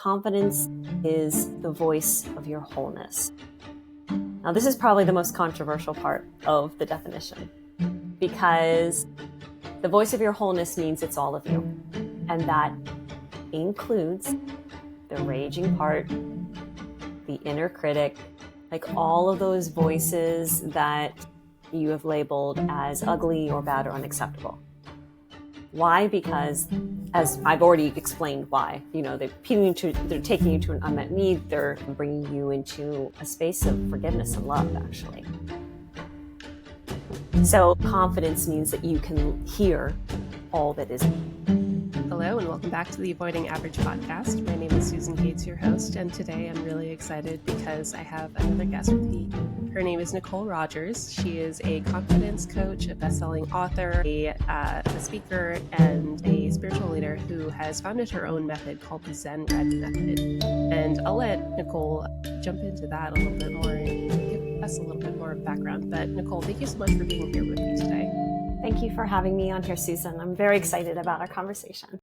Confidence is the voice of your wholeness. Now, this is probably the most controversial part of the definition, because the voice of your wholeness means it's all of you. And that includes the raging part, the inner critic, like all of those voices that you have labeled as ugly or bad or unacceptable. Why? Because, as I've already explained why, they're taking you to an unmet need. They're bringing you into a space of forgiveness and love, actually. So confidence means that you can hear all that is. Hello and welcome back to the Avoiding Average podcast. My name is Susan Gates, your host, and today I'm really excited because I have another guest with me. Her name is Nicole Rogers. She is a confidence coach, a best-selling author, a speaker, and a spiritual leader who has founded her own method called the Zen Red Method. And I'll let Nicole jump into that a little bit more and give us a little bit more background. But Nicole, thank you so much for being here with me today. Thank you for having me on here, Susan. I'm very excited about our conversation.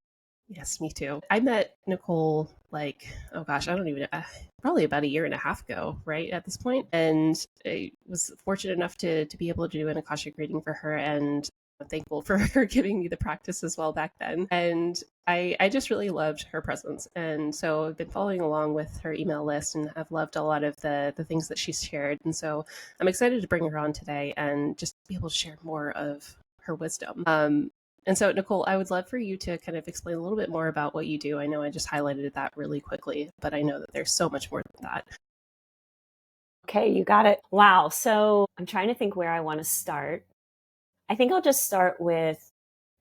Yes, me too. I met Nicole probably about a year and a half ago, right at this point. And I was fortunate enough to be able to do an Akashic reading for her, and I'm thankful for her giving me the practice as well back then. And I just really loved her presence. And so I've been following along with her email list, and I've loved a lot of the things that she's shared. And so I'm excited to bring her on today and just be able to share more of her wisdom. And so, Nicole, I would love for you to kind of explain a little bit more about what you do. I know I just highlighted that really quickly, but I know that there's so much more than that. Okay, you got it. Wow. So I'm trying to think where I want to start. I think I'll just start with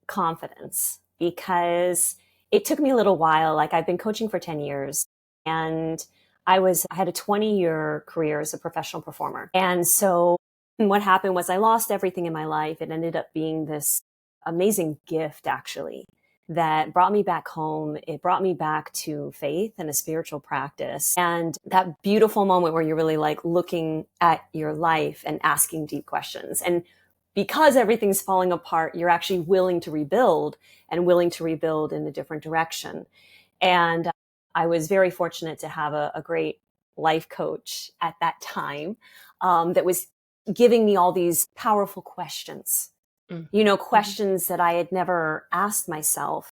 confidence, because it took me a little while. Like, I've been coaching for 10 years, and I had a 20-year career as a professional performer. And so what happened was I lost everything in my life. It ended up being this amazing gift, actually, that brought me back home. It brought me back to faith and a spiritual practice. And that beautiful moment where you're really like looking at your life and asking deep questions. And because everything's falling apart, you're actually willing to rebuild, and willing to rebuild in a different direction. And I was very fortunate to have a great life coach at that time that was giving me all these powerful questions. Questions that I had never asked myself,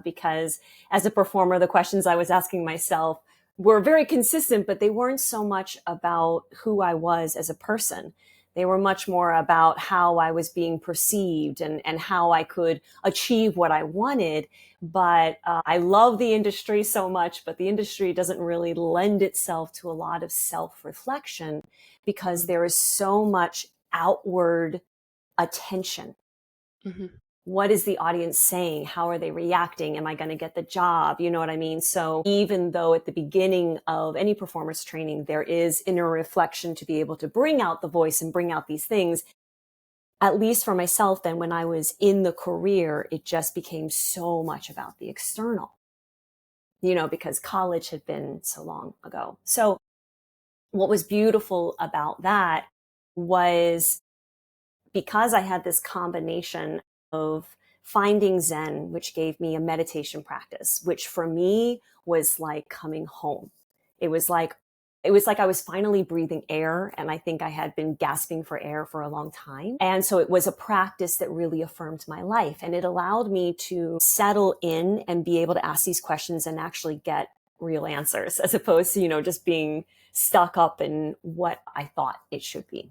because as a performer, the questions I was asking myself were very consistent, but they weren't so much about who I was as a person. They were much more about how I was being perceived and how I could achieve what I wanted. But I love the industry so much, but the industry doesn't really lend itself to a lot of self-reflection, because there is so much outward attention. Mm-hmm. What is the audience saying? How are they reacting? Am I going to get the job? You know what I mean? So even though at the beginning of any performance training, there is inner reflection to be able to bring out the voice and bring out these things, at least for myself, then when I was in the career, it just became so much about the external, because college had been so long ago. So what was beautiful about that was, because I had this combination of finding Zen, which gave me a meditation practice, which for me was like coming home. It was like I was finally breathing air, and I think I had been gasping for air for a long time. And so it was a practice that really affirmed my life, and it allowed me to settle in and be able to ask these questions and actually get real answers, as opposed to, just being stuck up in what I thought it should be.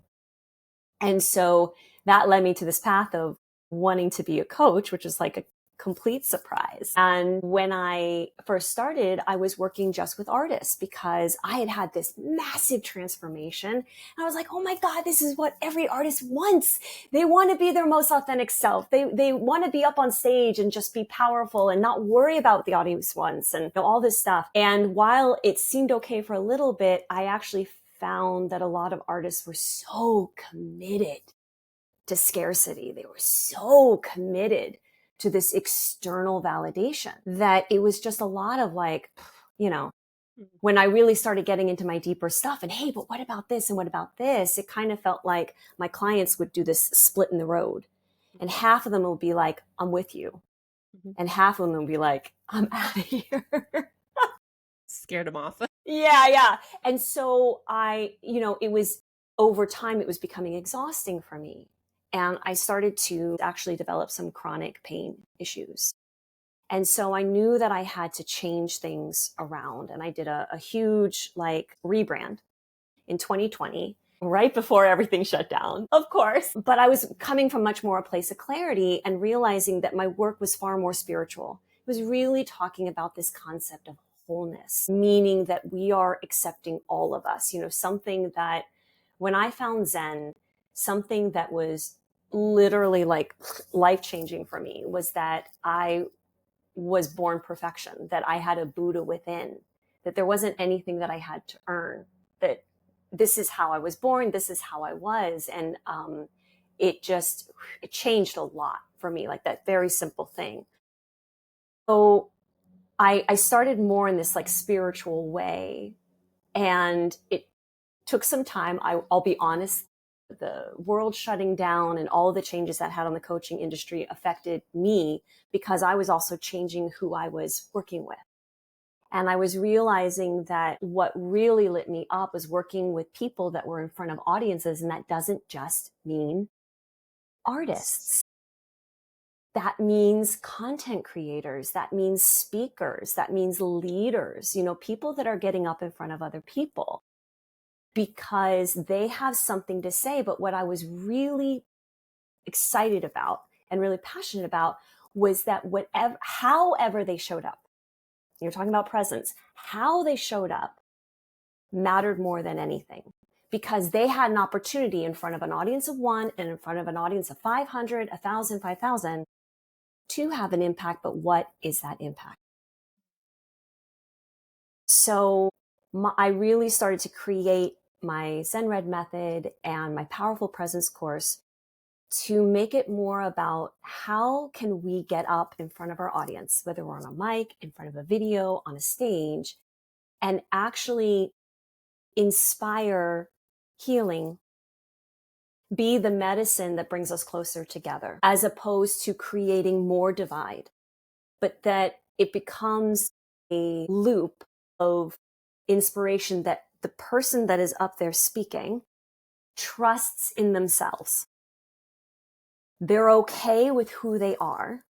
And so that led me to this path of wanting to be a coach, which is like a complete surprise. And when I first started, I was working just with artists, because I had this massive transformation. And I was like, oh my God, this is what every artist wants. They want to be their most authentic self. They want to be up on stage and just be powerful and not worry about what the audience wants and all this stuff. And while it seemed okay for a little bit, I actually found that a lot of artists were so committed to scarcity. They were so committed to this external validation that it was just a lot of like, when I really started getting into my deeper stuff and, hey, but what about this? And what about this? It kind of felt like my clients would do this split in the road, and half of them would be like, I'm with you. And half of them would be like, I'm out of here. scared him off. Yeah, yeah. And so it was over time, it was becoming exhausting for me. And I started to actually develop some chronic pain issues. And so I knew that I had to change things around. And I did a huge rebrand in 2020, right before everything shut down, of course. But I was coming from much more a place of clarity and realizing that my work was far more spiritual. It was really talking about this concept of wholeness, meaning that we are accepting all of us, something that when I found Zen, something that was literally life changing for me was that I was born perfection, that I had a Buddha within, that there wasn't anything that I had to earn, that this is how I was born, this is how I was. And it changed a lot for me, like that very simple thing. So I started more in this spiritual way, and it took some time. I'll be honest, the world shutting down and all the changes that had on the coaching industry affected me because I was also changing who I was working with. And I was realizing that what really lit me up was working with people that were in front of audiences. And that doesn't just mean artists. That means content creators. That means speakers. That means leaders, people that are getting up in front of other people because they have something to say. But what I was really excited about and really passionate about was that however they showed up, you're talking about presence, how they showed up mattered more than anything, because they had an opportunity in front of an audience of one and in front of an audience of 500, 1,000, 5,000 to have an impact. But what is that impact? So I really started to create my Zen Red Method and my Powerful Presence course to make it more about how can we get up in front of our audience, whether we're on a mic, in front of a video, on a stage, and actually inspire healing, be the medicine that brings us closer together, as opposed to creating more divide, but that it becomes a loop of inspiration that the person that is up there speaking trusts in themselves. They're okay with who they are.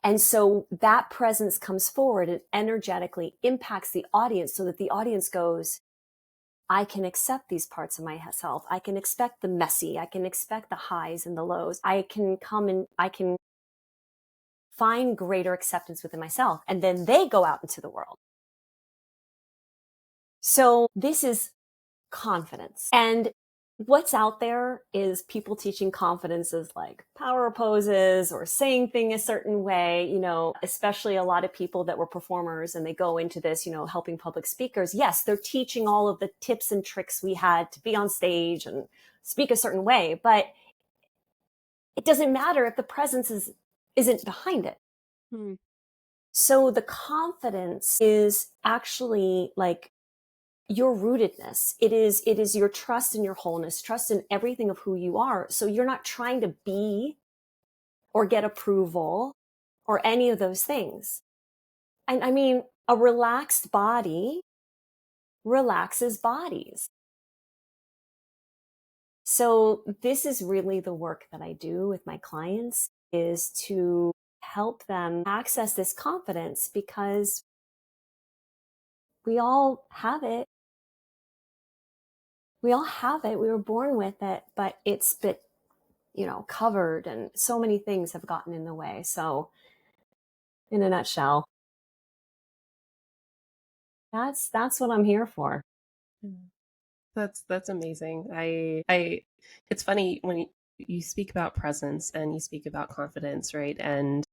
And so that presence comes forward and energetically impacts the audience so that the audience goes, I can accept these parts of myself. I can expect the messy. I can expect the highs and the lows. I can come and I can find greater acceptance within myself. And then they go out into the world. So this is confidence. And what's out there is people teaching confidence as power poses or saying things a certain way, especially a lot of people that were performers and they go into this, helping public speakers. Yes, they're teaching all of the tips and tricks we had to be on stage and speak a certain way, but it doesn't matter if the presence isn't behind it. So the confidence is actually your rootedness. It is your trust in your wholeness, trust in everything of who you are. So you're not trying to be or get approval or any of those things. And I mean, a relaxed body relaxes bodies. So this is really the work that I do with my clients, is to help them access this confidence, because we all have it. We all have it. We were born with it, but it's been, covered, and so many things have gotten in the way. So in a nutshell, that's what I'm here for. That's amazing. It's funny when you speak about presence and you speak about confidence, right? And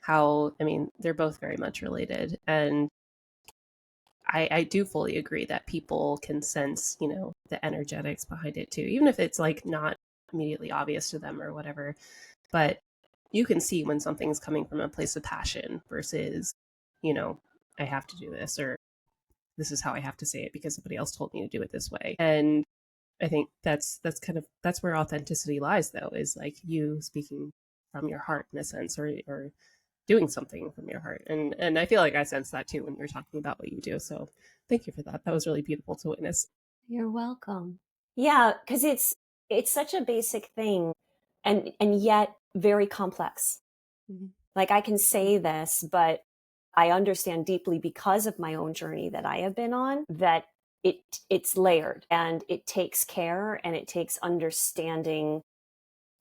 how, I mean, they're both very much related. And I do fully agree that people can sense, the energetics behind it too, even if it's not immediately obvious to them or whatever. But you can see when something's coming from a place of passion versus, I have to do this, or this is how I have to say it because somebody else told me to do it this way. And I think that's where authenticity lies, though, is you speaking from your heart in a sense, or doing something from your heart. And I feel like I sense that too when you're talking about what you do. So thank you for that. That was really beautiful to witness. You're welcome. Yeah, because it's such a basic thing and yet very complex. Mm-hmm. Like I can say this, but I understand deeply because of my own journey that I have been on that it's layered and it takes care and it takes understanding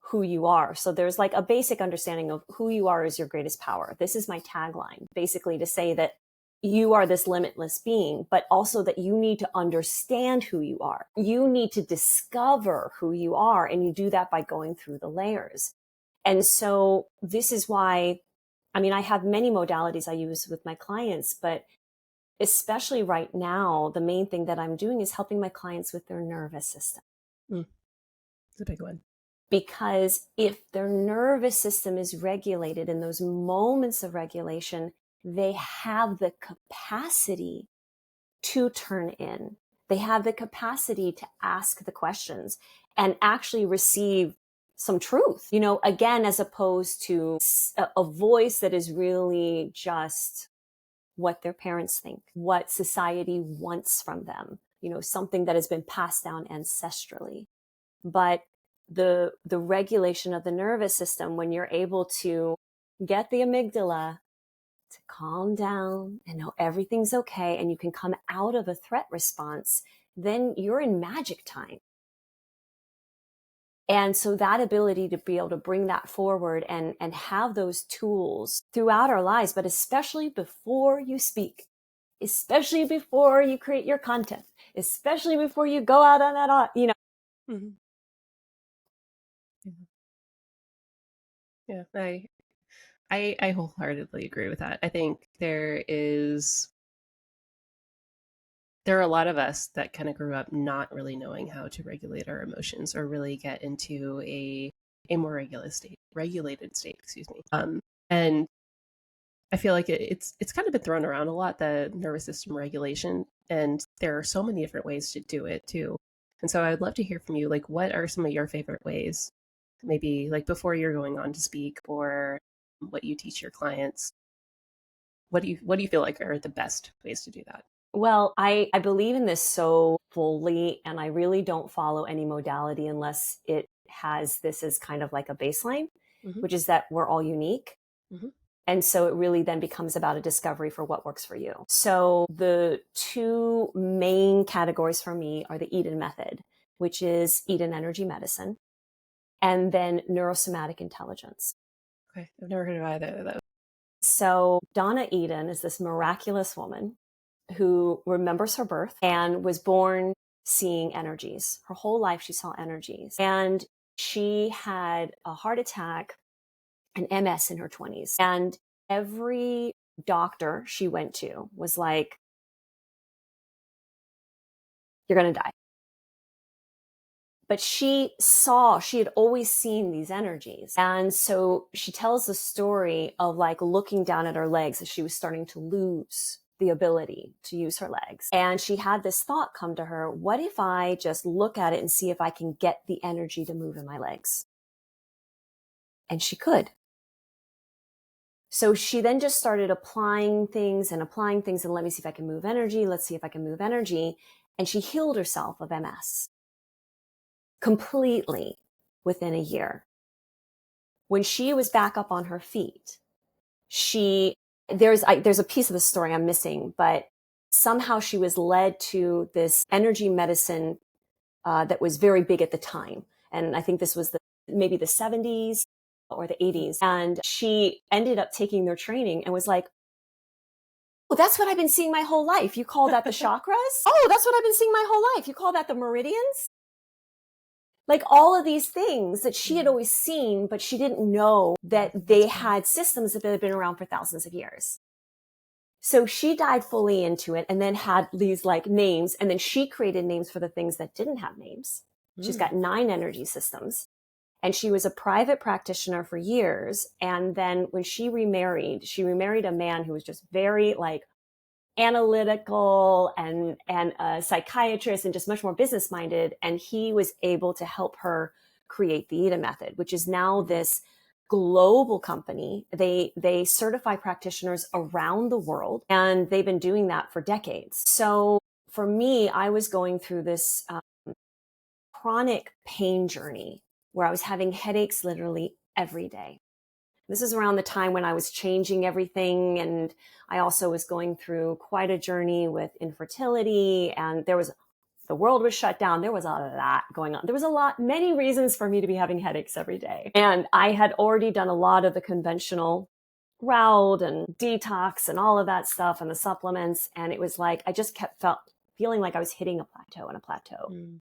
who you are. So there's like a basic understanding of who you are is your greatest power. This is my tagline, basically to say that you are this limitless being, but also that you need to understand who you are. You need to discover who you are. And you do that by going through the layers. And so this is why, I mean, I have many modalities I use with my clients, but especially right now, the main thing that I'm doing is helping my clients with their nervous system. It's a big one. Because if their nervous system is regulated in those moments of regulation, they have the capacity to turn in. They have the capacity to ask the questions and actually receive some truth, you know, again, as opposed to a voice that is really just what their parents think, what society wants from them, you know, something that has been passed down ancestrally. But the regulation of the nervous system, when you're able to get the amygdala to calm down and know everything's okay and you can come out of a threat response, then you're in magic time. And so that ability to be able to bring that forward and have those tools throughout our lives, but especially before you speak, especially before you create your content, especially before you go out on that, you know. Mm-hmm. Yeah. I wholeheartedly agree with that. I think there are a lot of us that kind of grew up not really knowing how to regulate our emotions or really get into a more regulated state, excuse me. And I feel like it's kind of been thrown around a lot, the nervous system regulation, and there are so many different ways to do it too. And so I'd love to hear from you, like, what are some of your favorite ways, maybe like before you're going on to speak or what you teach your clients? What do you feel like are the best ways to do that? Well, I believe in this so fully, and I really don't follow any modality unless it has this as kind of like a baseline, Mm-hmm. which is that we're all unique. Mm-hmm. And so it really then becomes about a discovery for what works for you. So the two main categories for me are the Eden method, which is Eden energy medicine, and then neurosomatic intelligence. Okay, I've never heard of either of those. So Donna Eden is this miraculous woman who remembers her birth and was born seeing energies. Her whole life she saw energies. And she had a heart attack, an MS in her 20s. And every doctor she went to was like, you're going to die. But she had always seen these energies. And so she tells the story of like looking down at her legs as she was starting to lose the ability to use her legs. And she had this thought come to her, what if I just look at it and see if I can get the energy to move in my legs? And she could. So she then just started applying things and let me see if I can move energy. Let's see if I can move energy. And she healed herself of MS completely within a year. When she was back up on her feet, there's a piece of the story I'm missing, but somehow she was led to this energy medicine that was very big at the time. And I think this was maybe the 70s or the 80s. And she ended up taking their training and was like, oh, that's what I've been seeing my whole life. You call that the chakras? Oh, that's what I've been seeing my whole life. You call that the meridians? Like all of these things that she had always seen, but she didn't know that they had systems that had been around for thousands of years. So she dived fully into it and then had these like names. And then she created names for the things that didn't have names. She's got 9 energy systems. And she was a private practitioner for years. And then when she remarried a man who was just very like analytical and a psychiatrist and just much more business minded. And he was able to help her create the Eden method, which is now this global company. They certify practitioners around the world, and they've been doing that for decades. So for me, I was going through this chronic pain journey where I was having headaches literally every day. This is around the time when I was changing everything. And I also was going through quite a journey with infertility, and the world was shut down. There was a lot going on. There was many reasons for me to be having headaches every day. And I had already done a lot of the conventional route and detox and all of that stuff and the supplements. And it was like, I just feeling like I was hitting a plateau and a plateau. Mm.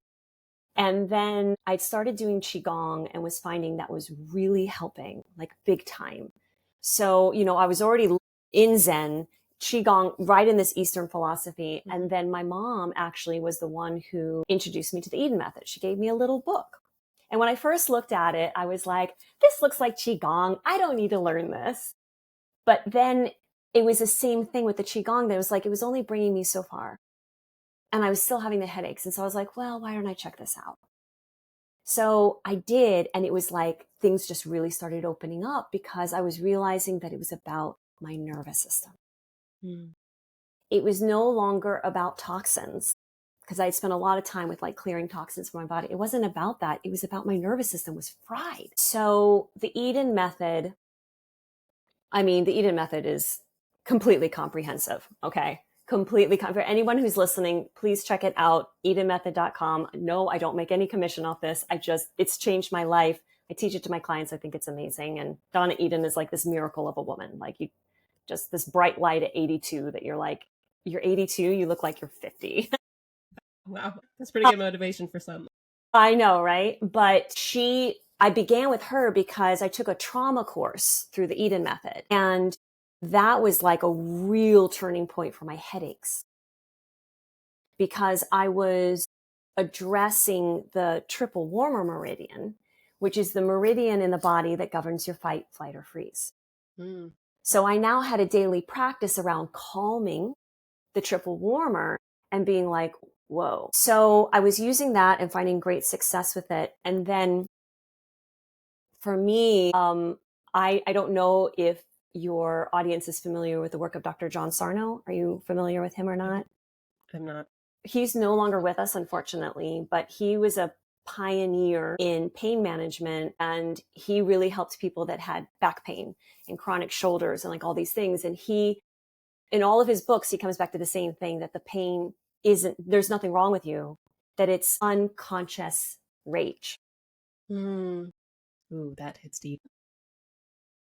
And then I started doing Qigong and was finding that was really helping, like big time. So, I was already in Zen, Qigong, right in this Eastern philosophy. And then my mom actually was the one who introduced me to the Eden Method. She gave me a little book. And when I first looked at it, I was like, this looks like Qigong. I don't need to learn this. But then it was the same thing with the Qigong. That was like, it was only bringing me so far. And I was still having the headaches. And so I was like, well, why don't I check this out? So I did. And it was like things just really started opening up because I was realizing that it was about my nervous system. Mm. It was no longer about toxins, because I had spent a lot of time with like clearing toxins from my body. It wasn't about that. It was about my nervous system was fried. So the Eden Method is completely comprehensive. Okay. For anyone who's listening, please check it out. EdenMethod.com. No, I don't make any commission off this. It's changed my life. I teach it to my clients. I think it's amazing. And Donna Eden is like this miracle of a woman. Like just this bright light at 82 that you're like, you're 82, you look like you're 50. Wow. That's pretty good motivation for some. I know, right? But I began with her because I took a trauma course through the Eden Method. And that was like a real turning point for my headaches, because I was addressing the triple warmer meridian, which is the meridian in the body that governs your fight, flight, or freeze. Mm. So I now had a daily practice around calming the triple warmer and being like, whoa. So I was using that and finding great success with it. And then for me, I don't know if your audience is familiar with the work of Dr. John Sarno. Are you familiar with him or not? I'm not. He's no longer with us, unfortunately, but he was a pioneer in pain management, and he really helped people that had back pain and chronic shoulders and like all these things. And in all of his books, he comes back to the same thing, that the pain there's nothing wrong with you, that it's unconscious rage. Mm. Ooh, that hits deep.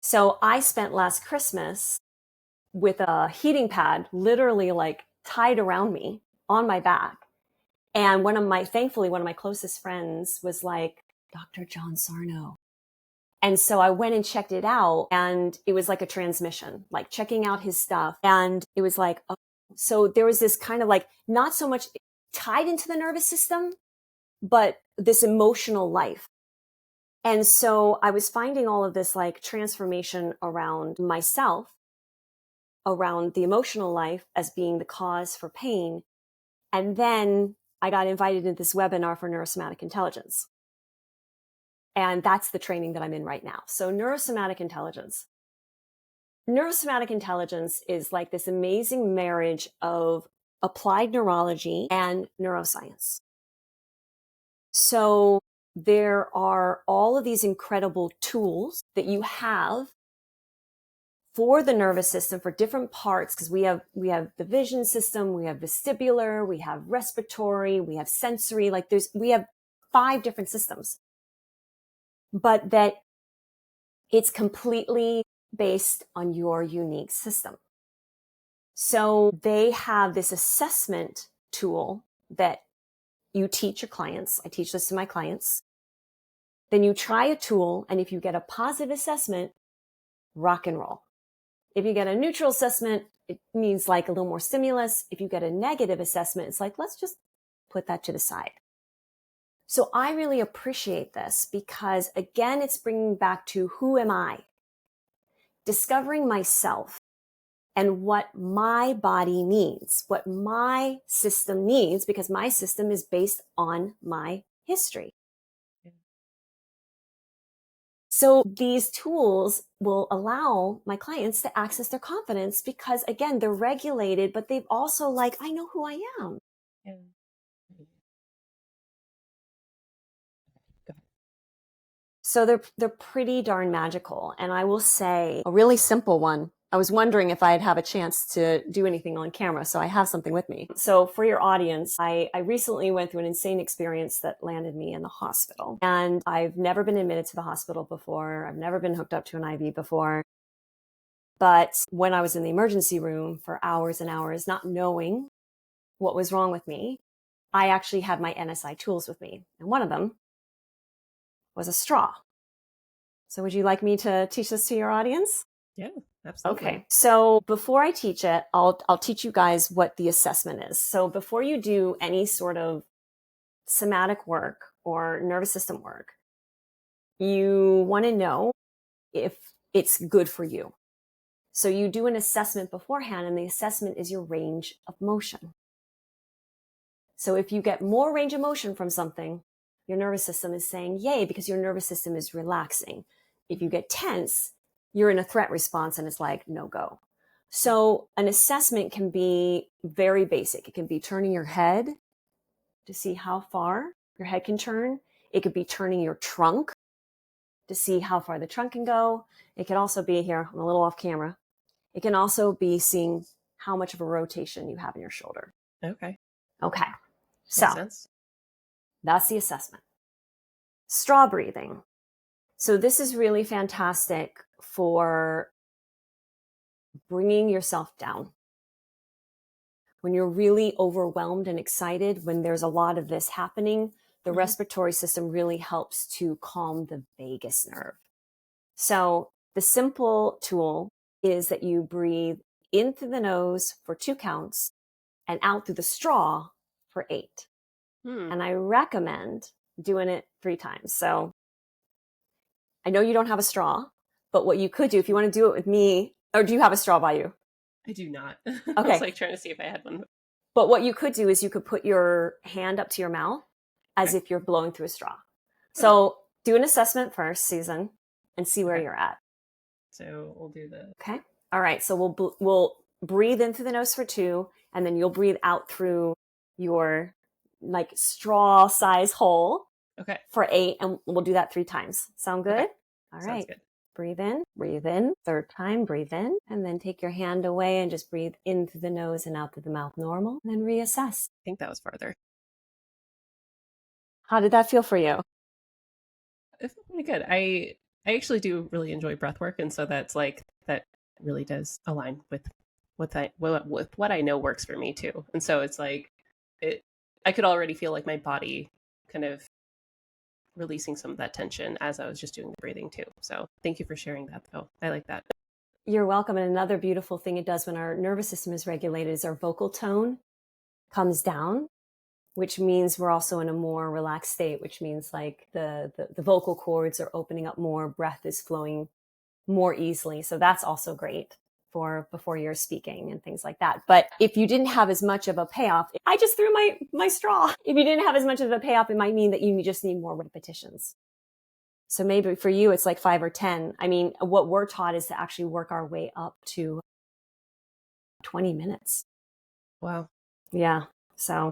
So I spent last Christmas with a heating pad literally like tied around me on my back. And thankfully, one of my closest friends was like, Dr. John Sarno. And so I went and checked it out, and it was like a transmission, like checking out his stuff. And it was like, oh. So there was this kind of like, not so much tied into the nervous system, but this emotional life. And so I was finding all of this like transformation around myself, around the emotional life as being the cause for pain. And then I got invited into this webinar for neurosomatic intelligence. And that's the training that I'm in right now. So neurosomatic intelligence. Neurosomatic intelligence is like this amazing marriage of applied neurology and neuroscience. So there are all of these incredible tools that you have for the nervous system, for different parts, because we have the vision system, we have vestibular, we have respiratory, we have sensory, we have 5 different systems, but that it's completely based on your unique system. So they have this assessment tool that you teach your clients. I teach this to my clients. Then you try a tool, and if you get a positive assessment, rock and roll. If you get a neutral assessment, it means like a little more stimulus. If you get a negative assessment, it's like, let's just put that to the side. So I really appreciate this because, again, it's bringing back to who am I? Discovering myself and what my body needs, what my system needs, because my system is based on my history. So these tools will allow my clients to access their confidence because, again, they're regulated, but they've also like, I know who I am. Yeah. So they're pretty darn magical. And I will say a really simple one. I was wondering if I'd have a chance to do anything on camera, so I have something with me. So for your audience, I recently went through an insane experience that landed me in the hospital. And I've never been admitted to the hospital before. I've never been hooked up to an IV before. But when I was in the emergency room for hours and hours, not knowing what was wrong with me, I actually had my NSI tools with me. And one of them was a straw. So would you like me to teach this to your audience? Yeah, absolutely. Okay. So before I teach it, I'll teach you guys what the assessment is. So before you do any sort of somatic work or nervous system work, you want to know if it's good for you. So you do an assessment beforehand, and the assessment is your range of motion. So if you get more range of motion from something, your nervous system is saying, yay, because your nervous system is relaxing. If you get tense, you're in a threat response and it's like, no go. So an assessment can be very basic. It can be turning your head to see how far your head can turn. It could be turning your trunk to see how far the trunk can go. It can also be here, I'm a little off camera. It can also be seeing how much of a rotation you have in your shoulder. Okay. Okay. So Makes sense. that's the assessment. Straw breathing. So this is really fantastic for bringing yourself down. When you're really overwhelmed and excited, when there's a lot of this happening, the respiratory system really helps to calm the vagus nerve. So the simple tool is that you breathe in through the nose for 2 counts and out through the straw for 8. And I recommend doing it 3 times. So I know you don't have a straw, but what you could do if you want to do it with me, or do you have a straw by you? I do not. I Okay. was like trying to see if I had one. But what you could do is you could put your hand up to your mouth as Okay. if you're blowing through a straw. So do an assessment first, Susan, and see where Okay. you're at. So we'll do the. Okay. All right. So we'll breathe in through the nose for 2, and then you'll breathe out through your like straw size hole Okay. for 8, and we'll do that 3 times. Sound good? Okay. All Sounds right. good. Breathe in, 3rd time, breathe in, and then take your hand away and just breathe in through the nose and out through the mouth normal, and then reassess. I think that was farther. How did that feel for you? It felt pretty good. I actually do really enjoy breath work, and so that's like that really does align with what I know works for me too. And so it's like I could already feel like my body kind of releasing some of that tension as I was just doing the breathing too. So thank you for sharing that though. I like that. You're welcome. And another beautiful thing it does when our nervous system is regulated is our vocal tone comes down, which means we're also in a more relaxed state, which means like the vocal cords are opening up more, breath is flowing more easily. So that's also great for before you're speaking and things like that. But if you didn't have as much of a payoff, I just threw my straw. If you didn't have as much of a payoff, it might mean that you just need more repetitions. So maybe for you, it's like 5 or 10. I mean, what we're taught is to actually work our way up to 20 minutes. Wow. Yeah. So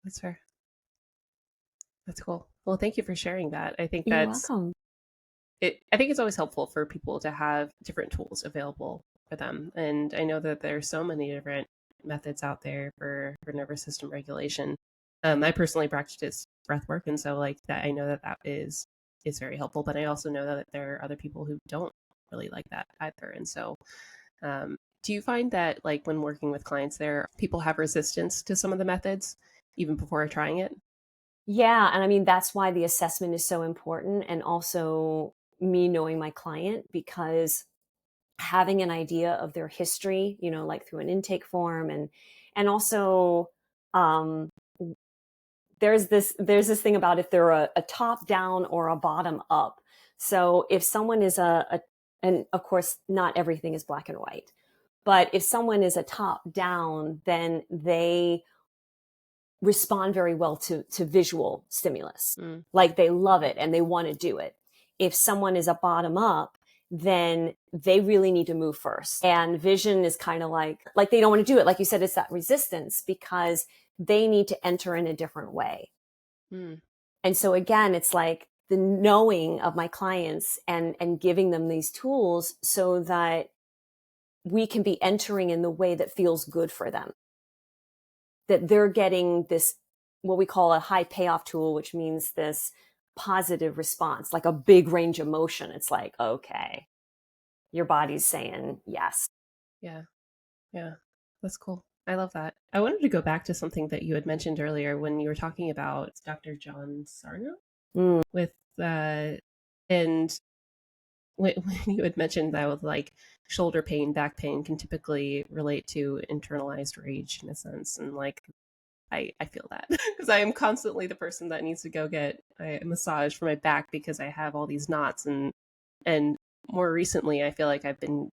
That's fair. That's cool. Well, thank you for sharing that. I think you're that's welcome. I think it's always helpful for people to have different tools available for them. And I know that there's so many different methods out there for nervous system regulation. I personally practice breath work, and so like that, I know that that is very helpful. But I also know that there are other people who don't really like that either. And so, do you find that like when working with clients, there people have resistance to some of the methods even before trying it? Yeah. And I mean, that's why the assessment is so important. And also me knowing my client, because having an idea of their history, like through an intake form and also, there's this thing about if they're a top down or a bottom up. So if someone is and of course, not everything is black and white, but if someone is a top down, then they respond very well to visual stimulus. Like they love it and they want to do it. if someone is a bottom up, then they really need to move first. And vision is kind of like they don't want to do it. Like you said, it's that resistance because they need to enter in a different way. Mm. And so again, it's like the knowing of my clients and giving them these tools so that we can be entering in the way that feels good for them. That they're getting this, what we call a high payoff tool, which means this positive response, like a big range of motion. It's like, okay, your body's saying yes. Yeah. Yeah. That's cool. I love that. I wanted to go back to something that you had mentioned earlier when you were talking about Dr. John Sarno Mm. with and when you had mentioned that with like shoulder pain, back pain can typically relate to internalized rage in a sense. And like, I feel that because I am constantly the person that needs to go get a massage for my back because I have all these knots. And more recently, I feel like I've been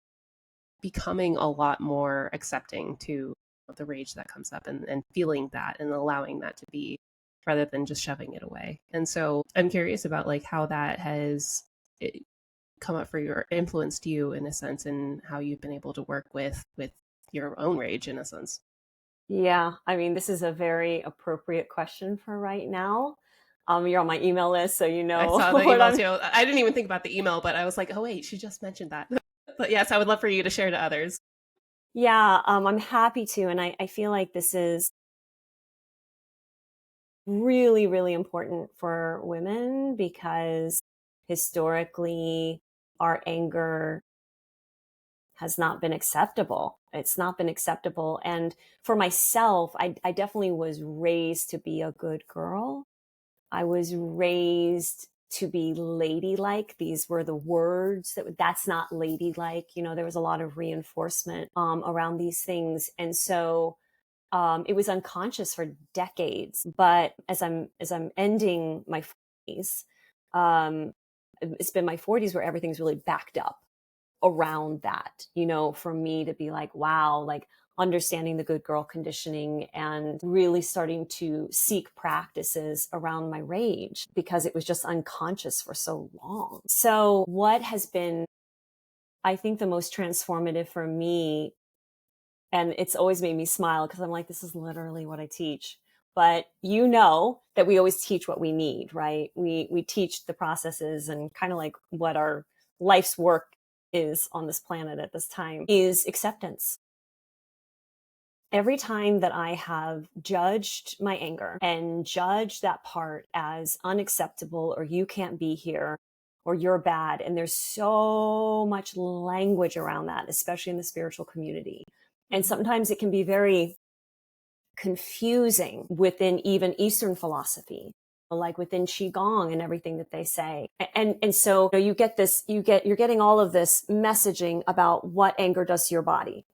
becoming a lot more accepting to the rage that comes up and feeling that and allowing that to be rather than just shoving it away. And so I'm curious about like how that has come up for you or influenced you in a sense and how you've been able to work with your own rage in a sense. Yeah, I mean, this is a very appropriate question for right now. You're on my email list, so you I know saw the what email I'm. too. I didn't even think about the email, but I was like, oh wait, she just mentioned that. But yes, I would love for you to share to others. Yeah, I'm happy to, and I feel like this is really, really important for women because historically our anger has not been acceptable. It's not been acceptable. And for myself, I definitely was raised to be a good girl. I was raised to be ladylike. These were the words that's not ladylike. You know, there was a lot of reinforcement around these things. And so it was unconscious for decades. But as I'm ending my 40s, um, it's been my 40s where everything's really backed up around that, you know, for me to be like, wow, like understanding the good girl conditioning and really starting to seek practices around my rage because it was just unconscious for so long. So what has been, I think, the most transformative for me, and it's always made me smile because I'm like, this is literally what I teach. But you know that we always teach what we need, right? We teach the processes and kind of like what our life's work is on this planet at this time is acceptance. Every time that I have judged my anger and judged that part as unacceptable or you can't be here or you're bad, and there's so much language around that, especially in the spiritual community. And Mm-hmm. sometimes it can be very confusing within even Eastern philosophy, like within Qigong and everything that they say. And so you know, you're getting all of this messaging about what anger does to your body.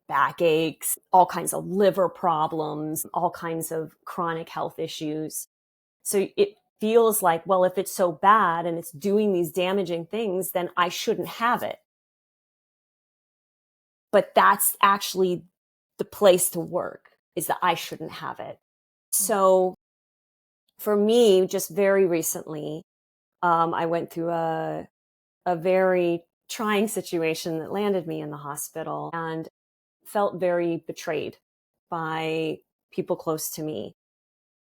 Backaches, all kinds of liver problems, all kinds of chronic health issues. So it feels like, well, if it's so bad and it's doing these damaging things, then I shouldn't have it. But that's actually the place to work, is that I shouldn't have it. So for me, just very recently, I went through a very trying situation that landed me in the hospital and felt very betrayed by people close to me.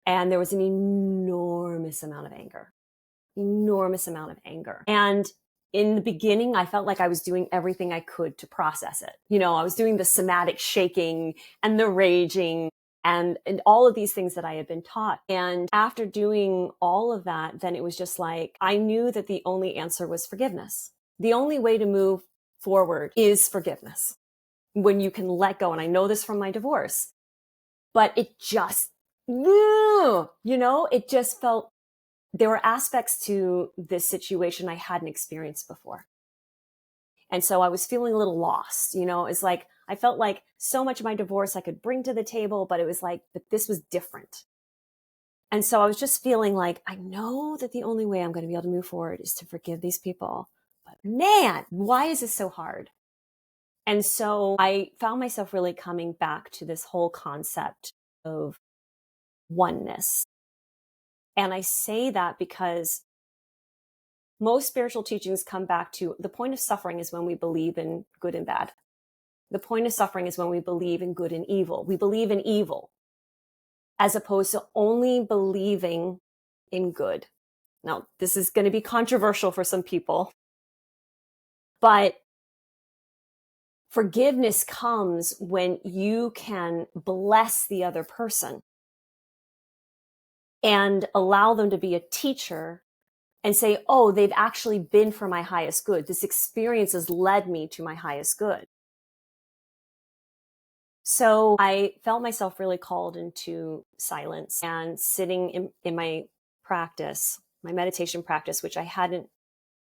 And there was an enormous amount of anger, enormous amount of anger. And in the beginning, I felt like I was doing everything I could to process it. You know, I was doing the somatic shaking and the raging and all of these things that I had been taught. And after doing all of that, then it was just like, I knew that the only answer was forgiveness. The only way to move forward is forgiveness when you can let go. And I know this from my divorce, but it just, you know, it just felt, there were aspects to this situation I hadn't experienced before. And so I was feeling a little lost, you know, it's like, I felt like so much of my divorce I could bring to the table, but it was like, but this was different. And so I was just feeling like, I know that the only way I'm going to be able to move forward is to forgive these people. But man, why is this so hard? And so I found myself really coming back to this whole concept of oneness. And I say that because Most spiritual teachings come back to the point of suffering is when we believe in good and bad. The point of suffering is when we believe in good and evil. We believe in evil as opposed to only believing in good. Now, this is going to be controversial for some people, but forgiveness comes when you can bless the other person and allow them to be a teacher and say, oh, they've actually been for my highest good. This experience has led me to my highest good. So I felt myself really called into silence and sitting in my practice, my meditation practice, which I hadn't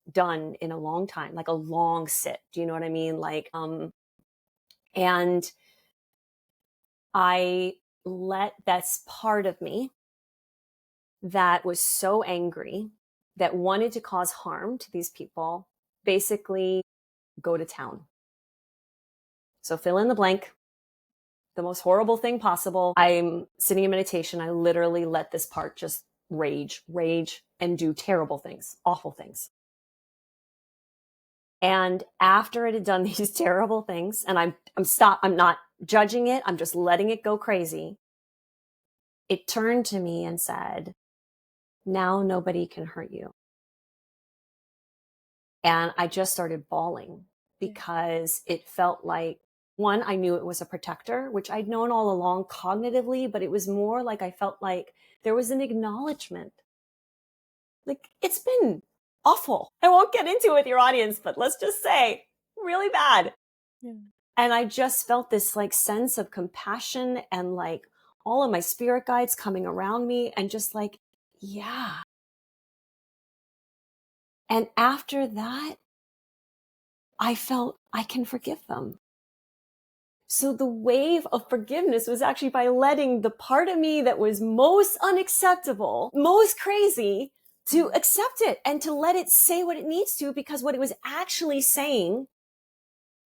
done in a long time, like a long sit. Do you know what I mean? And I let that's part of me that was so angry, that wanted to cause harm to these people, basically go to town. So fill in the blank, the most horrible thing possible. I'm sitting in meditation. I literally let this part just rage, and do terrible things, awful things. And after it had done these terrible things, and I'm not judging it, I'm just letting it go crazy. It turned to me and said, now nobody can hurt you. And I just started bawling because it felt like, one, I knew it was a protector, which I'd known all along cognitively, but it was more like I felt like there was an acknowledgement. Like, it's been awful. I won't get into it with your audience, but let's just say really bad. Yeah. And I just felt this like sense of compassion and like all of my spirit guides coming around me and just like, yeah. And after that, I felt I can forgive them. So the wave of forgiveness was actually by letting the part of me that was most unacceptable, most crazy, to accept it and to let it say what it needs to, because what it was actually saying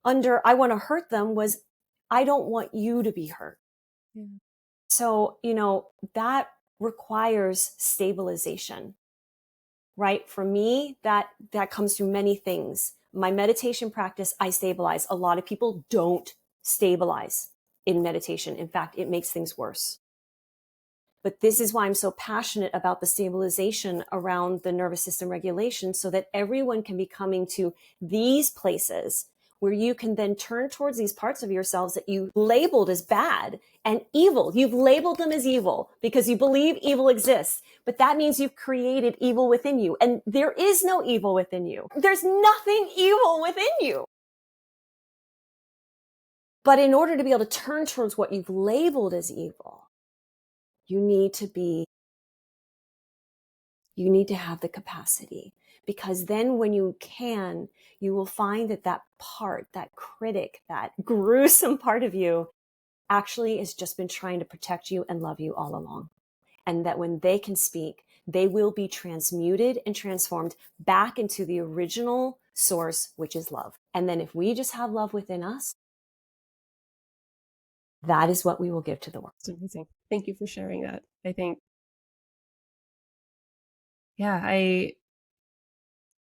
under I want to hurt them was, I don't want you to be hurt. Yeah. So, that requires stabilization, right? For me, that comes through many things. My meditation practice, I stabilize. A lot of people don't stabilize in meditation. In fact, it makes things worse. But this is why I'm so passionate about the stabilization around the nervous system regulation, so that everyone can be coming to these places where you can then turn towards these parts of yourselves that you labeled as bad and evil. You've labeled them as evil because you believe evil exists, but that means you've created evil within you. And there is no evil within you. There's nothing evil within you. But in order to be able to turn towards what you've labeled as evil, you need to have the capacity, because then when you can, you will find that part, that critic, that gruesome part of you actually has just been trying to protect you and love you all along. And that when they can speak, they will be transmuted and transformed back into the original source, which is love. And then if we just have love within us, that is what we will give to the world. It's amazing. Thank you for sharing that. I think, yeah, I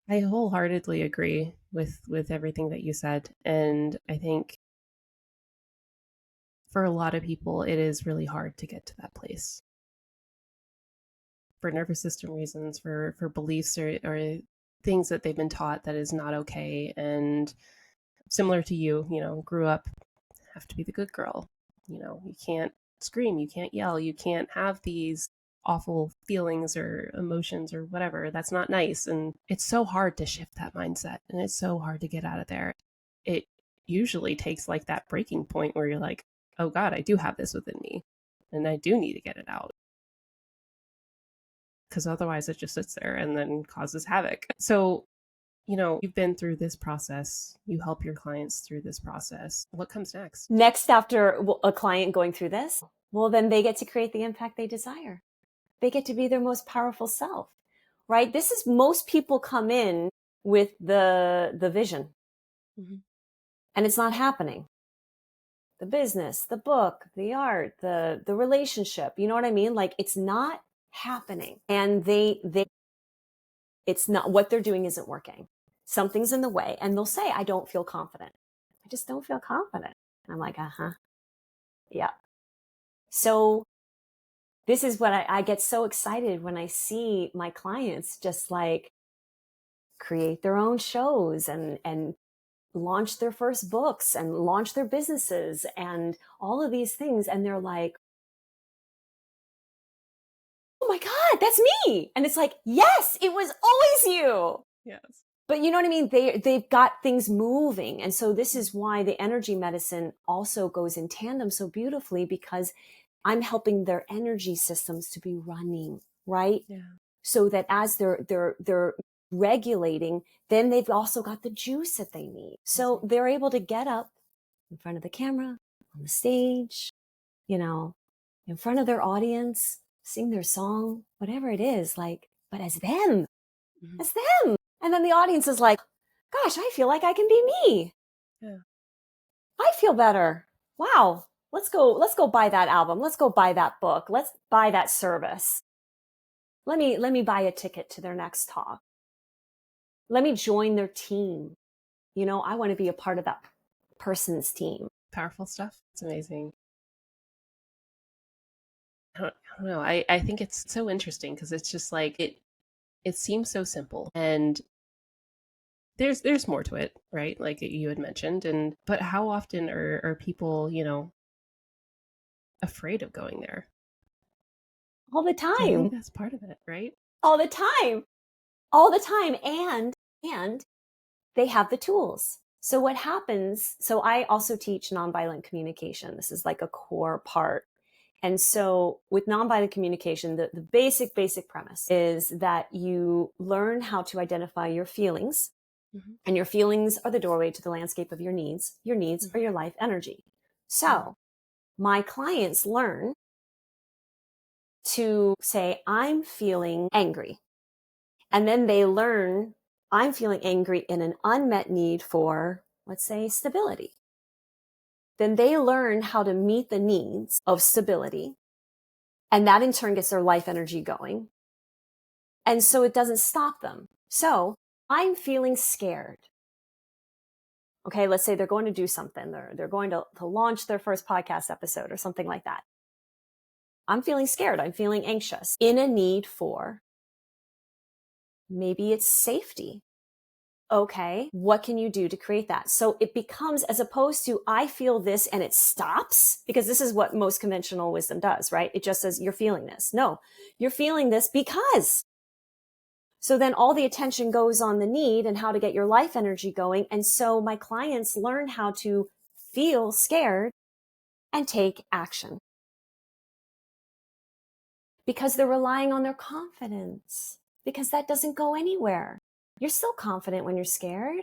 wholeheartedly agree with everything that you said. And I think for a lot of people, it is really hard to get to that place for nervous system reasons, for beliefs or things that they've been taught that is not okay. And similar to you, grew up, have to be the good girl. You can't scream, you can't yell, you can't have these awful feelings or emotions or whatever. That's not nice. And it's so hard to shift that mindset, and it's so hard to get out of there. It usually takes like that breaking point where you're like, oh God, I do have this within me and I do need to get it out. Because otherwise it just sits there and then causes havoc. So, you've been through this process. You help your clients through this process. What comes next? Next, after a client going through this, well, then they get to create the impact they desire. They get to be their most powerful self, right? This is, most people come in with the vision, mm-hmm. and it's not happening. The business, the book, the art, the relationship, you know what I mean? Like, it's not happening. And they It's not what they're doing isn't working. Something's in the way. And they'll say, I don't feel confident. I just don't feel confident. And I'm like, yeah. So this is what I get so excited when I see my clients just like create their own shows and launch their first books and launch their businesses and all of these things. And they're like, oh my God, that's me. And it's like, yes, it was always you. Yes. But you know what I mean? They've got things moving. And so this is why the energy medicine also goes in tandem so beautifully, because I'm helping their energy systems to be running, right? Yeah. So that as they're regulating, then they've also got the juice that they need. So they're able to get up in front of the camera, on the stage, you know, in front of their audience, sing their song, whatever it is, like, but as them, as them. And then the audience is like, gosh, I feel like I can be me. Yeah. I feel better. Wow. Let's go buy that album. Let's go buy that book. Let's buy that service. Let me buy a ticket to their next talk. Let me join their team. You know, I want to be a part of that person's team. Powerful stuff. It's amazing. I don't know. I think it's so interesting because it's just like it seems so simple, and there's more to it, right? Like you had mentioned, and but how often are people, afraid of going there? All the So I think time. that's part of it, right? All the time. All the time. And they have the tools. So what happens, so I also teach nonviolent communication. This is like a core part. And so with nonviolent communication, the basic premise is that you learn how to identify your feelings. Mm-hmm. And your feelings are the doorway to the landscape of your needs. Your needs are your life energy. So my clients learn to say, I'm feeling angry. And then they learn, I'm feeling angry in an unmet need for, let's say, stability. Then they learn how to meet the needs of stability. And that in turn gets their life energy going. And so it doesn't stop them. So I'm feeling scared. Okay, let's say they're going to do something. They're going to launch their first podcast episode or something like that. I'm feeling scared. I'm feeling anxious in a need for, maybe it's safety. Okay, what can you do to create that? So it becomes, as opposed to I feel this and it stops, because this is what most conventional wisdom does, right? It just says you're feeling this. No, you're feeling this because. So then all the attention goes on the need and how to get your life energy going. And so my clients learn how to feel scared and take action, because they're relying on their confidence, because that doesn't go anywhere. You're still confident when you're scared.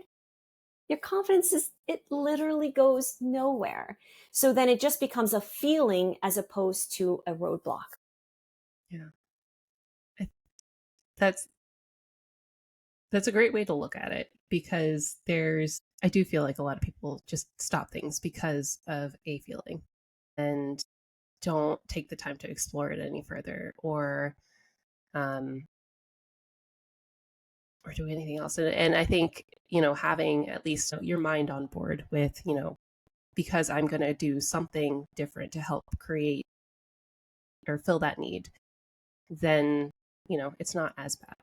Your confidence it literally goes nowhere. So then it just becomes a feeling as opposed to a roadblock. Yeah. That's a great way to look at it, because I do feel like a lot of people just stop things because of a feeling and don't take the time to explore it any further, or do anything else. And I think, having at least your mind on board with, because I'm going to do something different to help create or fill that need, then, it's not as bad.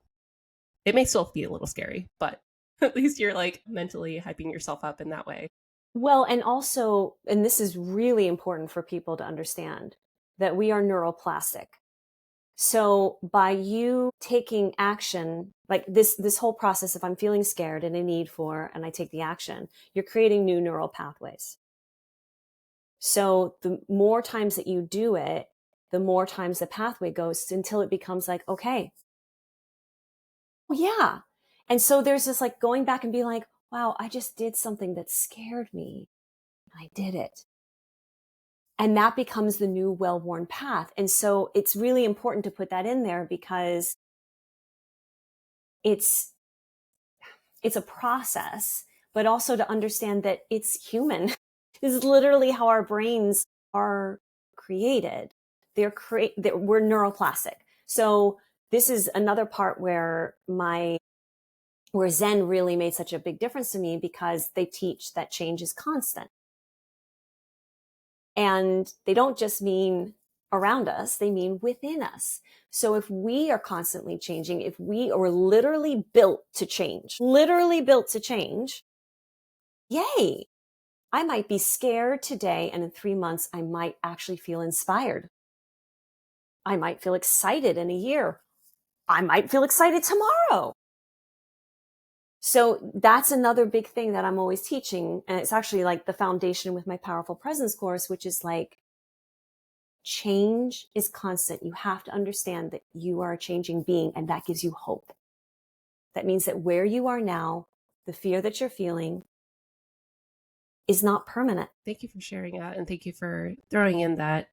It may still be a little scary, but at least you're like mentally hyping yourself up in that way. Well, and also, and this is really important for people to understand, that we are neuroplastic. So by you taking action, like this whole process, if I'm feeling scared and a need for, and I take the action, you're creating new neural pathways. So the more times that you do it, the more times the pathway goes until it becomes like, okay, oh yeah. And so there's this like going back and being like, wow, I just did something that scared me. I did it. And that becomes the new well-worn path. And so it's really important to put that in there, because it's a process, but also to understand that it's human. This is literally how our brains are created. We're neuroplastic. So this is another part where my where Zen really made such a big difference to me because they teach that change is constant. And they don't just mean around us, they mean within us. So if we are constantly changing, if we are literally built to change, yay, I might be scared today, and in 3 months, I might actually feel inspired. I might feel excited in a year. I might feel excited tomorrow. So that's another big thing that I'm always teaching. And it's actually like the foundation with my Powerful Presence course, which is like, change is constant. You have to understand that you are a changing being, and that gives you hope. That means that where you are now, the fear that you're feeling is not permanent. Thank you for sharing that. And thank you for throwing in that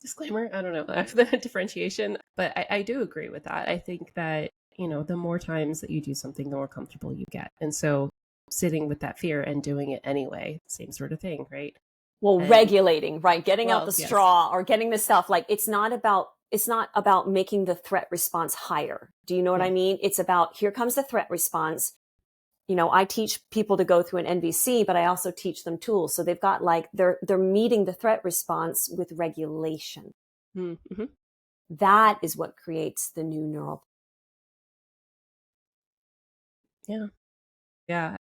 disclaimer. I don't know, the differentiation, but I do agree with that. I think that, the more times that you do something, the more comfortable you get. And so sitting with that fear and doing it anyway, same sort of thing, right? Well, And, regulating, right? Getting out the yes. straw or getting the stuff. Like, it's not about making the threat response higher. Do you know what I mean? It's about, here comes the threat response. I teach people to go through an NVC, but I also teach them tools. So they've got like, they're meeting the threat response with regulation. Mm-hmm. That is what creates the new neural. Yeah. Yeah.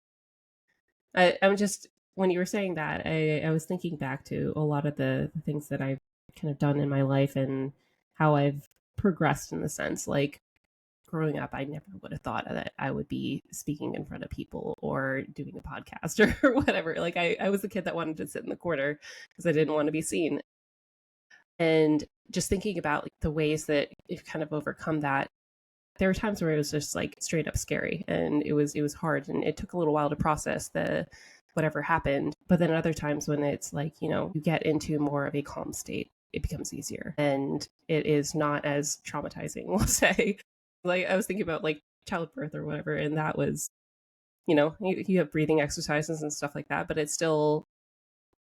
I'm just, when you were saying that, I was thinking back to a lot of the things that I've kind of done in my life and how I've progressed in the sense, like, growing up, I never would have thought that I would be speaking in front of people or doing a podcast or whatever. Like, I was the kid that wanted to sit in the corner because I didn't want to be seen. And just thinking about like the ways that you've kind of overcome that, there were times where it was just like straight up scary, and it was hard, and it took a little while to process the whatever happened. But then other times when it's like, you get into more of a calm state, it becomes easier and it is not as traumatizing, we'll say. Like, I was thinking about like childbirth or whatever, and that was, you have breathing exercises and stuff like that, but it's still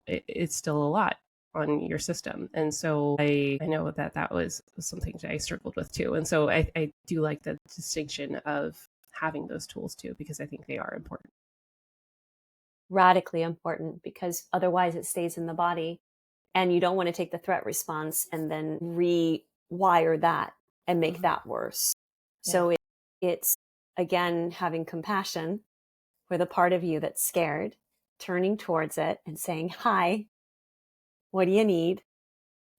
a lot on your system. And so I know that was something that I struggled with too. And so I do like the distinction of having those tools too, because I think they are important. Radically important, because otherwise it stays in the body, and you don't want to take the threat response and then rewire that and make that worse. Yeah. So it's again, having compassion for the part of you that's scared, turning towards it and saying, hi, what do you need?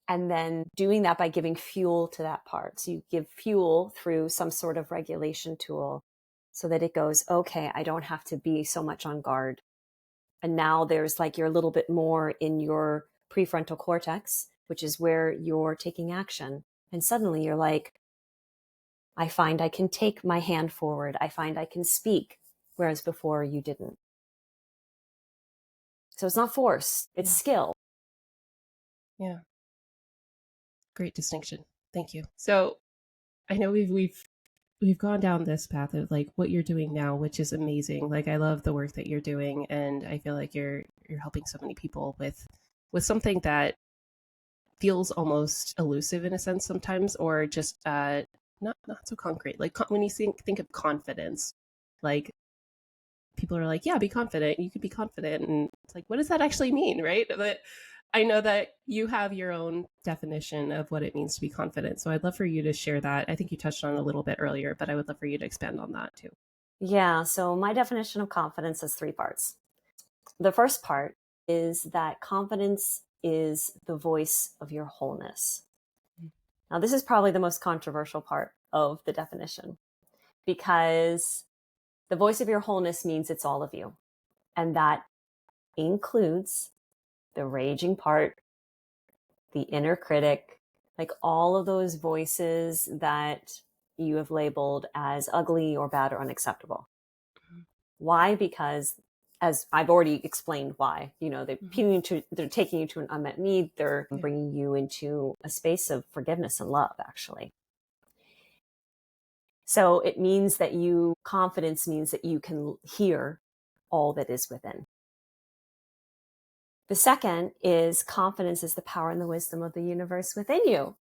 And then doing that by giving fuel to that part. So you give fuel through some sort of regulation tool so that it goes, okay, I don't have to be so much on guard. And now there's like, you're a little bit more in your prefrontal cortex, which is where you're taking action. And suddenly you're like, I find I can take my hand forward. I find I can speak, whereas before you didn't. So it's not force, it's skill. Yeah. Great distinction. Thank you. So I know we've gone down this path of like what you're doing now, which is amazing. Like, I love the work that you're doing, and I feel like you're helping so many people with something that feels almost elusive in a sense sometimes, or just not so concrete. Like, when you think of confidence, like, people are like, yeah, be confident. You could be confident, and it's like, what does that actually mean, right? But I know that you have your own definition of what it means to be confident. So I'd love for you to share that. I think you touched on it a little bit earlier, but I would love for you to expand on that too. Yeah. So my definition of confidence has 3 parts. The first part is that confidence is the voice of your wholeness. Now, this is probably the most controversial part of the definition, because the voice of your wholeness means it's all of you. And that includes the raging part, the inner critic, like all of those voices that you have labeled as ugly or bad or unacceptable. Why? Because, as I've already explained why, they're taking you to an unmet need. They're bringing you into a space of forgiveness and love, actually. So it means that confidence means that you can hear all that is within. The second is confidence is the power and the wisdom of the universe within you.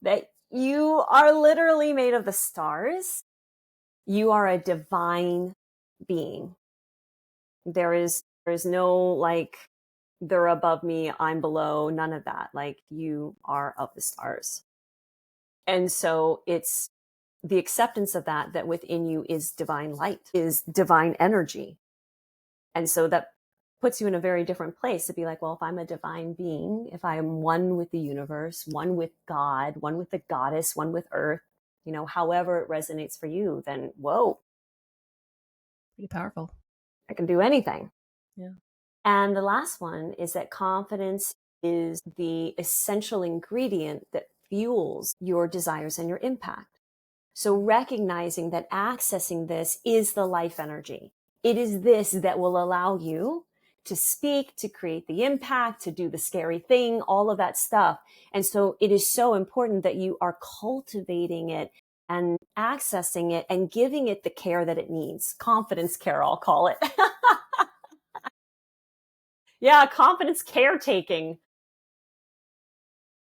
That you are literally made of the stars. You are a divine being. There is no like they're above me, I'm below, none of that. Like you are of the stars. And so it's the acceptance of that, that within you is divine light, is divine energy. And so that puts you in a very different place to be like, well, if I'm a divine being, if I am one with the universe, one with God, one with the goddess, one with earth, however it resonates for you, then whoa, Pretty powerful. I can do anything. Yeah. And the last one is that confidence is the essential ingredient that fuels your desires and your impact. So recognizing that accessing this is the life energy. It is this that will allow you to speak, to create the impact, to do the scary thing, all of that stuff. And so it is so important that you are cultivating it and accessing it and giving it the care that it needs. Confidence care, I'll call it. Yeah, confidence caretaking,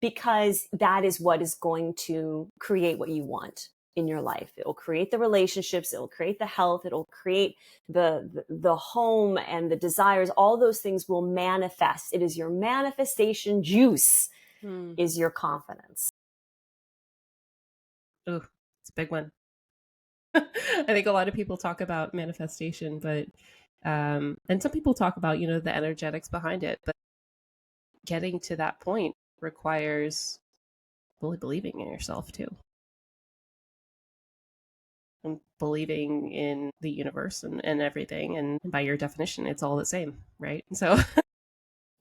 because that is what is going to create what you want in your life. It will create the relationships, it will create the health, it will create the home and the desires. All those things will manifest. It is your manifestation juice, is your confidence. Oh, it's a big one. I think a lot of people talk about manifestation, but and some people talk about, the energetics behind it, but getting to that point requires fully believing in yourself too. And believing in the universe and everything. And by your definition, it's all the same, right? So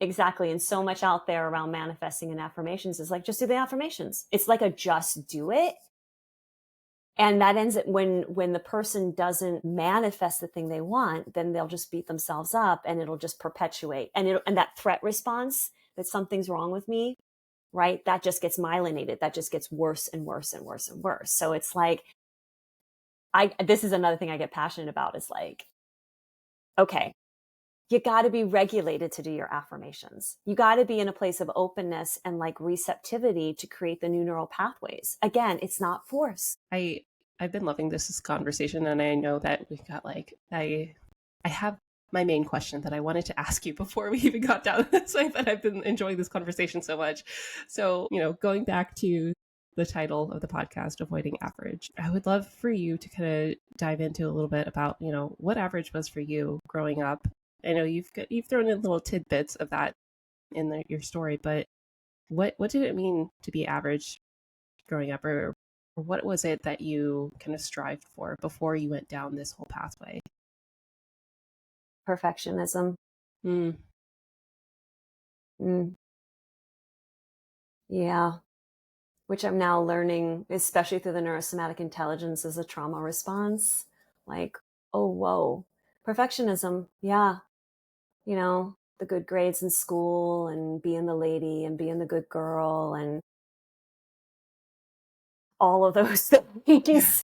Exactly. And so much out there around manifesting and affirmations is like, just do the affirmations. It's like a just do it. And that ends it when the person doesn't manifest the thing they want, then they'll just beat themselves up and it'll just perpetuate. And that threat response that something's wrong with me, right? That just gets myelinated. That just gets worse and worse and worse and worse. So it's like, this is another thing I get passionate about, is like, okay, you got to be regulated to do your affirmations. You got to be in a place of openness and like receptivity to create the new neural pathways. Again, it's not force. I've been loving this conversation, and I know that we got I have my main question that I wanted to ask you before we even got down this way, but I've been enjoying this conversation so much. So, going back to the title of the podcast, Avoiding Average, I would love for you to kind of dive into a little bit about, what average was for you growing up. I know you've thrown in little tidbits of that in your story, but what did it mean to be average growing up, or what was it that you kind of strived for before you went down this whole pathway? Perfectionism. Mm. Mm, yeah. Which I'm now learning, especially through the neurosomatic intelligence, as a trauma response. Like, oh, whoa, perfectionism. Yeah. The good grades in school and being the lady and being the good girl and all of those Yeah. things.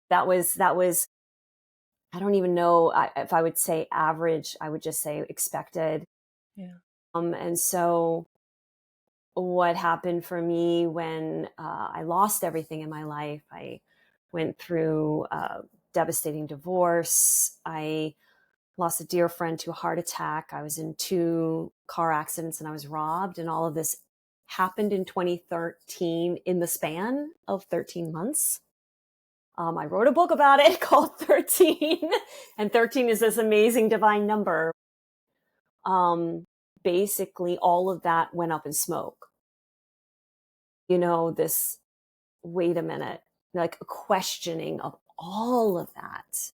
That was, I don't even know if I would say average, I would just say expected. Yeah. And so what happened for me when I lost everything in my life, I went through a devastating divorce. I lost a dear friend to a heart attack. I was in 2 car accidents and I was robbed. And all of this happened in 2013 in the span of 13 months. I wrote a book about it called 13, and 13 is this amazing divine number. Basically, all of that went up in smoke. This, wait a minute, like a questioning of all of that.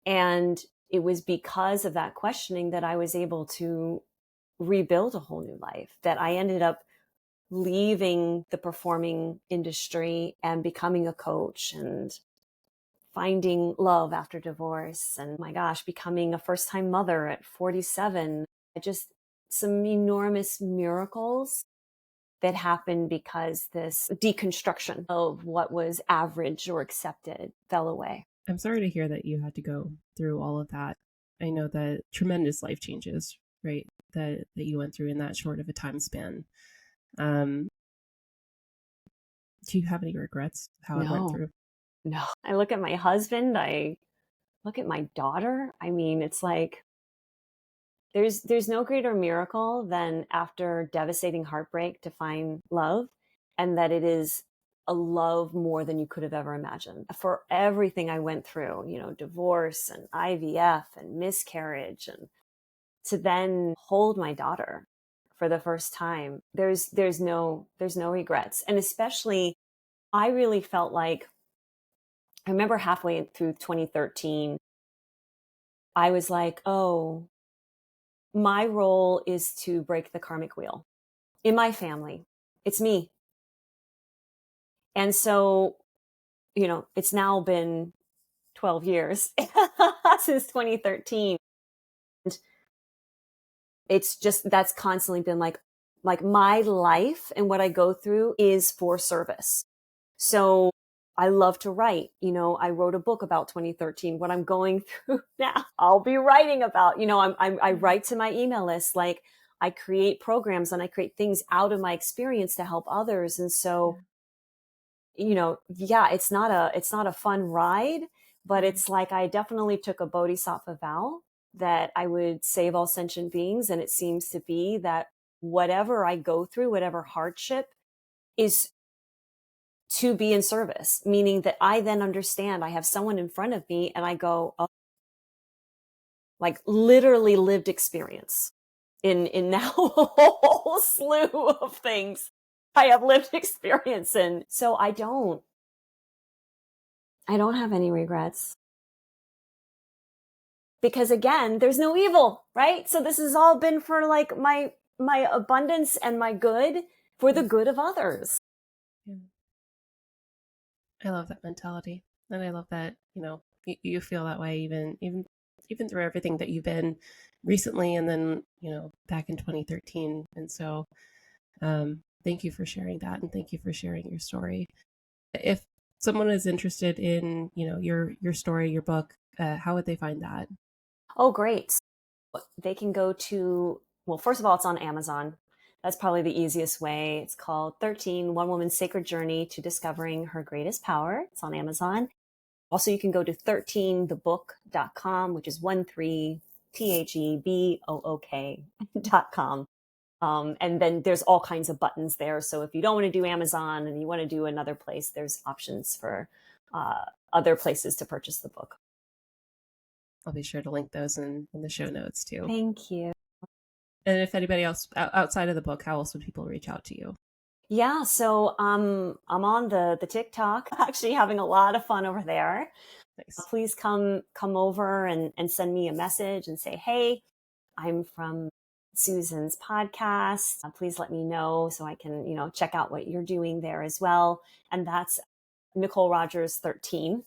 And it was because of that questioning that I was able to rebuild a whole new life, that I ended up leaving the performing industry and becoming a coach and finding love after divorce. And my gosh, becoming a first time mother at 47. Just some enormous miracles that happened because this deconstruction of what was average or accepted fell away. I'm sorry to hear that you had to go through all of that. I know that tremendous life changes, right? That you went through in that short of a time span. Um, do you have any regrets how it went No, through? No. I look at my husband, I look at my daughter. I mean, it's like there's no greater miracle than after devastating heartbreak to find love, and that it is a love more than you could have ever imagined. For everything I went through, divorce and IVF and miscarriage, and to then hold my daughter for the first time, there's no regrets. And especially I really felt like, I remember halfway through 2013, I was like, oh, my role is to break the karmic wheel in my family. It's me. And so, it's now been 12 years since 2013. And it's just, that's constantly been like my life and what I go through is for service. So I love to write. I wrote a book about 2013. What I'm going through now, I'll be writing about. I write to my email list. Like, I create programs and I create things out of my experience to help others. And so, yeah, it's not a fun ride, but it's like I definitely took a bodhisattva vow that I would save all sentient beings. And it seems to be that whatever I go through, whatever hardship, is to be in service, meaning that I then understand I have someone in front of me and I go, oh, like literally lived experience in now a whole slew of things I have lived experience in. So I don't have any regrets, because again, there's no evil, right? So this has all been for like my abundance and my good, for the good of others. Yeah. I love that mentality, and I love that you feel that way even through everything that you've been recently, and then back in 2013. And so, thank you for sharing that, and thank you for sharing your story. If someone is interested in your story, your book, how would they find that? Oh, great. They can go to, well, first of all, it's on Amazon. That's probably the easiest way. It's called 13 One Woman's Sacred Journey to Discovering Her Greatest Power. It's on Amazon. Also, you can go to 13thebook.com, which is 13thebook.com. And then there's all kinds of buttons there. So if you don't want to do Amazon and you want to do another place, there's options for other places to purchase the book. I'll be sure to link those in the show notes too. Thank you. And if anybody else outside of the book, how else would people reach out to you? Yeah, so I'm on the TikTok, actually having a lot of fun over there. Nice. Please come over and send me a message and say, hey, I'm from Susan's podcast. Please let me know so I can, check out what you're doing there as well. And that's Nicole Rogers 13,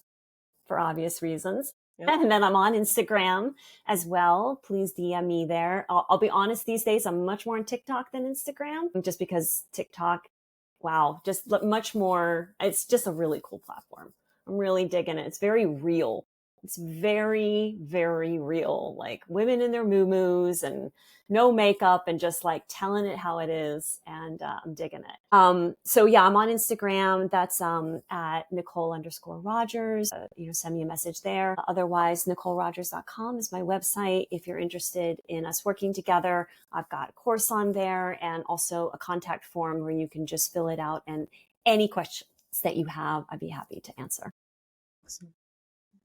for obvious reasons. Yep. And then I'm on Instagram as well. Please DM me there. I'll be honest, these days I'm much more on TikTok than Instagram, just because TikTok, wow, just much more. It's just a really cool platform. I'm really digging it. It's very real. It's very, very real. Like women in their moo-moos and no makeup and just like telling it how it is. And I'm digging it. So yeah, I'm on Instagram. That's at Nicole_Rogers. Send me a message there. Otherwise, NicoleRogers.com is my website. If you're interested in us working together, I've got a course on there and also a contact form where you can just fill it out, and any questions that you have, I'd be happy to answer. Awesome.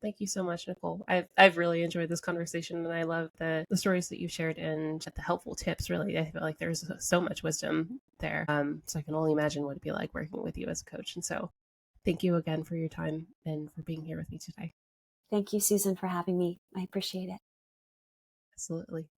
Thank you so much, Nicole. I've really enjoyed this conversation, and I love the stories that you've shared and the helpful tips. Really, I feel like there's so much wisdom there. So I can only imagine what it'd be like working with you as a coach. And so, thank you again for your time and for being here with me today. Thank you, Susan, for having me. I appreciate it. Absolutely.